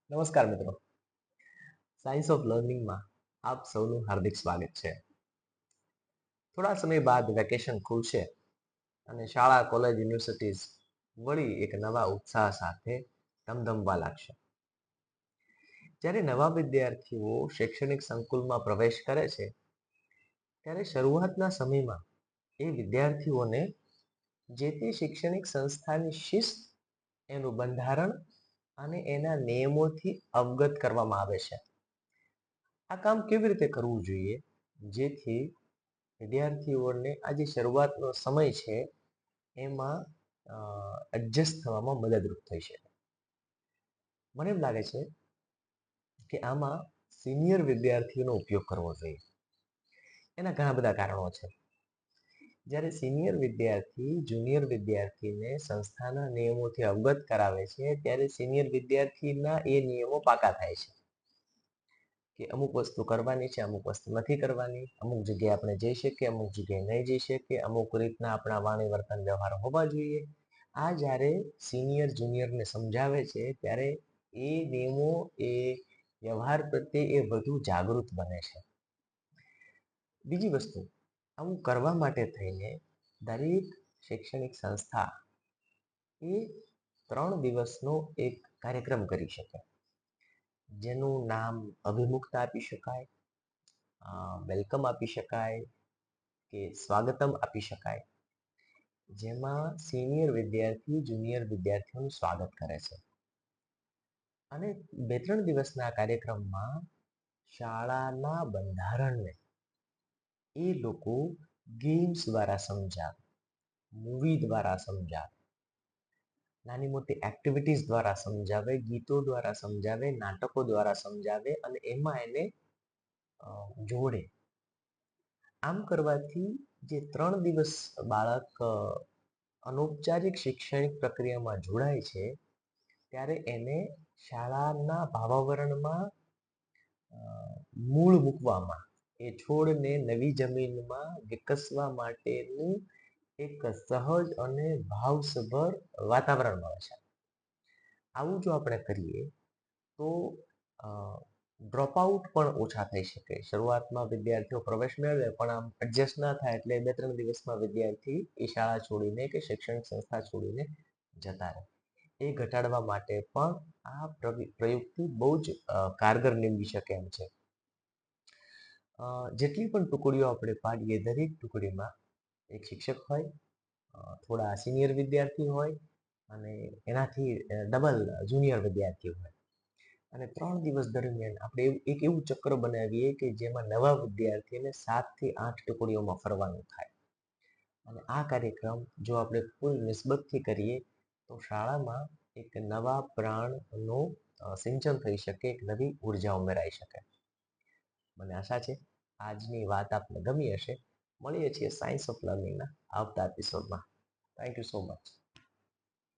નમસ્કાર મિત્રો. Science of લર્નિંગમાં આપ સૌનું હાર્દિક સ્વાગત છે. થોડા સમય બાદ વેકેશન ખુલશે અને શાળા, કોલેજ, યુનિવર્સિટીઝ વળી એક નવા ઉત્સાહ સાથે ધમધમવા લાગશે. જ્યારે નવા વિદ્યાર્થીઓ શૈક્ષણિક સંકુલમાં પ્રવેશ કરે છે, ત્યારે શરૂઆતના સમયમાં એ વિદ્યાર્થીઓને જે તે શૈક્ષણિક સંસ્થાની શિસ્ત, એનું બંધારણ અને એના નિયમોથી અવગત કરવામાં આવે છે. આ કામ કેવી રીતે કરવું જોઈએ જેથી વિદ્યાર્થીઓને આ જે શરૂઆતનો સમય છે એમાં એડજસ્ટ થવામાં મદદરૂપ થઈ શકે. મને એમ લાગે છે કે આમાં સિનિયર વિદ્યાર્થીઓનો ઉપયોગ કરવો જોઈએ. એના ઘણા બધા કારણો છે. જ્યારે સિનિયર વિદ્યાર્થી જુનિયર વિદ્યાર્થીને સંસ્થાના નિયમોથી અવગત કરાવે છે, ત્યારે સિનિયર વિદ્યાર્થીના એ નિયમો પાકા થાય છે કે અમુક વસ્તુ કરવાની છે, અમુક વસ્તુ નથી કરવાની, અમુક જગ્યાએ આપણે જઈ શકીએ, અમુક જગ્યાએ નહીં જઈ શકીએ, અમુક રીતના આપણા વાણી વર્તન વ્યવહાર હોવા જોઈએ. આ જ્યારે સિનિયર જુનિયરને સમજાવે છે ત્યારે એ નિયમો, એ વ્યવહાર પ્રત્યે એ વધુ જાગૃત બને છે. બીજી વસ્તુ, આવું કરવા માટે થઈને દરેક શૈક્ષણિક સંસ્થા એ 3 દિવસનો એક કાર્યક્રમ કરી શકે, જેનું નામ અભિમુખતા આપી શકાય, વેલકમ આપી શકાય કે સ્વાગતમ આપી શકાય, જેમાં સિનિયર વિદ્યાર્થી જુનિયર વિદ્યાર્થીઓનું સ્વાગત કરે છે. અને 2-3 દિવસના કાર્યક્રમમાં શાળાના બંધારણને એ લોકો ગેમ્સ દ્વારા સમજાવે, મૂવી દ્વારા સમજાવે, નાની મોટી એક્ટિવિટીઝ દ્વારા સમજાવે, ગીતો દ્વારા સમજાવે, નાટકો દ્વારા સમજાવે અને એમાં એને જોડે. આમ કરવાથી જે 3 દિવસ બાળક અનૌપચારિક શૈક્ષણિક પ્રક્રિયામાં જોડાય છે, ત્યારે એને શાળાના ભાવાવરણમાં મૂળ મૂકવામાં, એ છોડને નવી જમીનમાં વિકસવા માટેનું એક સહજ અને ભાવસભર વાતાવરણ મળે છે. આવું જો આપણે કરીએ તો ડ્રોપ આઉટ પણ ઓછા થઈ શકે. શરૂઆતમાં વિદ્યાર્થીઓ પ્રવેશ મેળવે પણ આમ એડજસ્ટ ના થાય એટલે 2-3 દિવસમાં વિદ્યાર્થી એ શાળા છોડીને કે શૈક્ષણિક સંસ્થા છોડીને જતા રહે. એ ઘટાડવા માટે પણ આ પ્રયુક્તિ બહુ જ કારગર નીવડી શકે એમ છે. જેટલી પણ ટુકડીઓ આપણે પાડીએ, દરેક ટુકડીમાં એક શિક્ષક હોય, થોડા સિનિયર વિદ્યાર્થી હોય અને એનાથી ડબલ જુનિયર વિદ્યાર્થી હોય. અને 3 દિવસ દરમિયાન આપણે એક એવું ચક્ર બનાવીએ કે જેમાં નવા વિદ્યાર્થીને 7 થી 8 ટુકડીઓમાં ફરવાનું થાય. અને આ કાર્યક્રમ જો આપણે ફૂલ નિસ્બતથી કરીએ તો શાળામાં એક નવા પ્રાણનું સિંચન થઈ શકે, એક નવી ઉર્જા ઉમેરાઈ શકે. મને આશા છે આજની વાત આપને ગમી હશે. મળીએ છીએ સાયન્સ ઓફ લર્નિંગના આવતા એપિસોડમાં. Thank you so much.